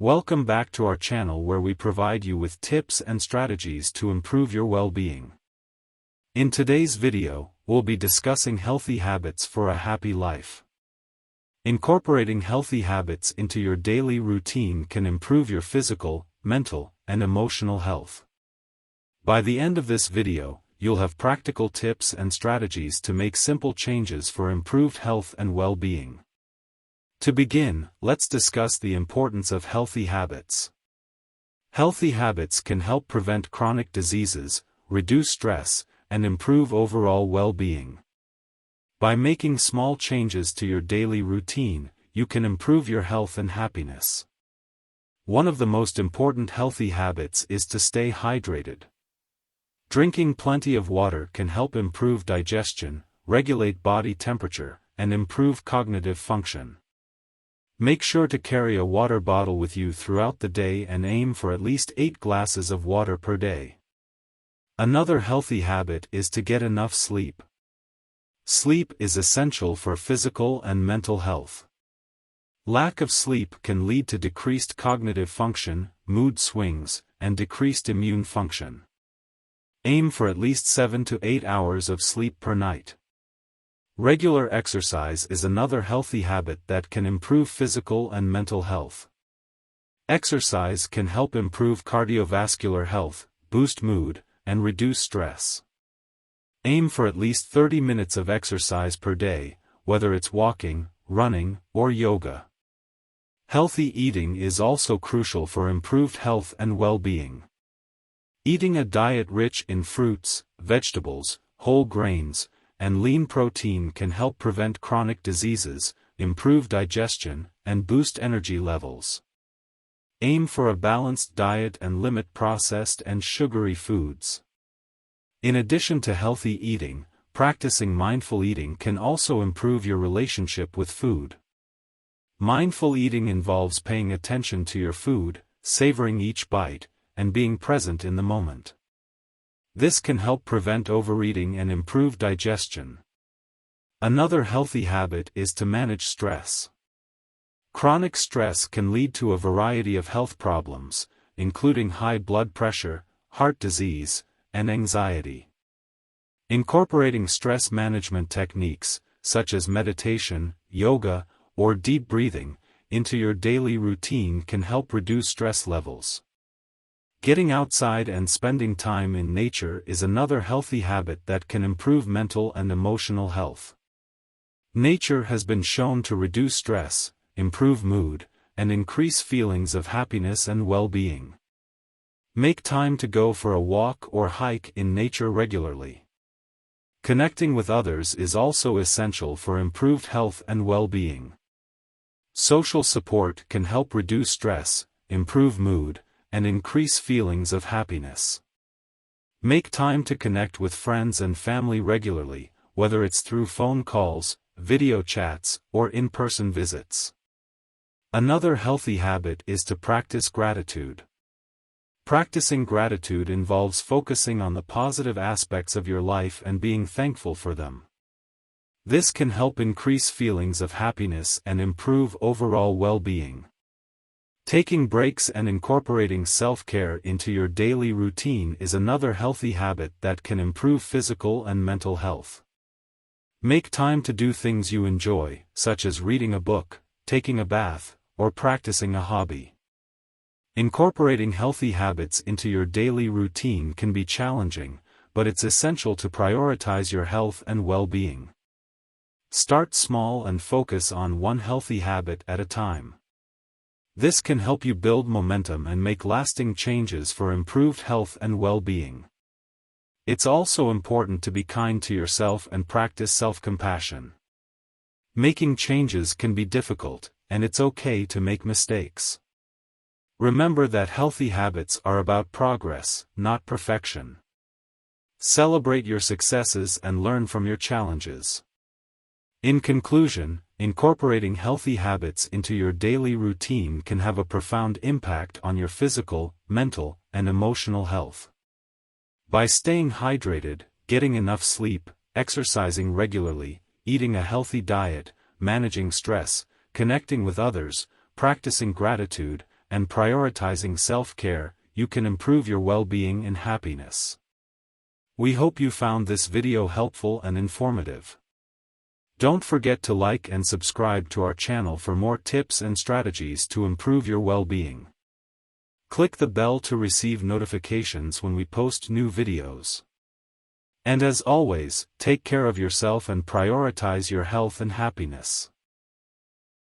Welcome back to our channel where we provide you with tips and strategies to improve your well-being. In today's video, we'll be discussing healthy habits for a happy life. Incorporating healthy habits into your daily routine can improve your physical, mental, and emotional health. By the end of this video, you'll have practical tips and strategies to make simple changes for improved health and well-being. To begin, let's discuss the importance of healthy habits. Healthy habits can help prevent chronic diseases, reduce stress, and improve overall well-being. By making small changes to your daily routine, you can improve your health and happiness. One of the most important healthy habits is to stay hydrated. Drinking plenty of water can help improve digestion, regulate body temperature, and improve cognitive function. Make sure to carry a water bottle with you throughout the day and aim for at least 8 glasses of water per day. Another healthy habit is to get enough sleep. Sleep is essential for physical and mental health. Lack of sleep can lead to decreased cognitive function, mood swings, and decreased immune function. Aim for at least 7 to 8 hours of sleep per night. Regular exercise is another healthy habit that can improve physical and mental health. Exercise can help improve cardiovascular health, boost mood, and reduce stress. Aim for at least 30 minutes of exercise per day, whether it's walking, running, or yoga. Healthy eating is also crucial for improved health and well-being. Eating a diet rich in fruits, vegetables, whole grains, and lean protein can help prevent chronic diseases, improve digestion, and boost energy levels. Aim for a balanced diet and limit processed and sugary foods. In addition to healthy eating, practicing mindful eating can also improve your relationship with food. Mindful eating involves paying attention to your food, savoring each bite, and being present in the moment. This can help prevent overeating and improve digestion. Another healthy habit is to manage stress. Chronic stress can lead to a variety of health problems, including high blood pressure, heart disease, and anxiety. Incorporating stress management techniques, such as meditation, yoga, or deep breathing, into your daily routine can help reduce stress levels. Getting outside and spending time in nature is another healthy habit that can improve mental and emotional health. Nature has been shown to reduce stress, improve mood, and increase feelings of happiness and well-being. Make time to go for a walk or hike in nature regularly. Connecting with others is also essential for improved health and well-being. Social support can help reduce stress, improve mood, and increase feelings of happiness. Make time to connect with friends and family regularly, whether it's through phone calls, video chats, or in-person visits. Another healthy habit is to practice gratitude. Practicing gratitude involves focusing on the positive aspects of your life and being thankful for them. This can help increase feelings of happiness and improve overall well-being. Taking breaks and incorporating self-care into your daily routine is another healthy habit that can improve physical and mental health. Make time to do things you enjoy, such as reading a book, taking a bath, or practicing a hobby. Incorporating healthy habits into your daily routine can be challenging, but it's essential to prioritize your health and well-being. Start small and focus on one healthy habit at a time. This can help you build momentum and make lasting changes for improved health and well-being. It's also important to be kind to yourself and practice self-compassion. Making changes can be difficult, and it's okay to make mistakes. Remember that healthy habits are about progress, not perfection. Celebrate your successes and learn from your challenges. In conclusion, incorporating healthy habits into your daily routine can have a profound impact on your physical, mental, and emotional health. By staying hydrated, getting enough sleep, exercising regularly, eating a healthy diet, managing stress, connecting with others, practicing gratitude, and prioritizing self-care, you can improve your well-being and happiness. We hope you found this video helpful and informative. Don't forget to like and subscribe to our channel for more tips and strategies to improve your well-being. Click the bell to receive notifications when we post new videos. And as always, take care of yourself and prioritize your health and happiness.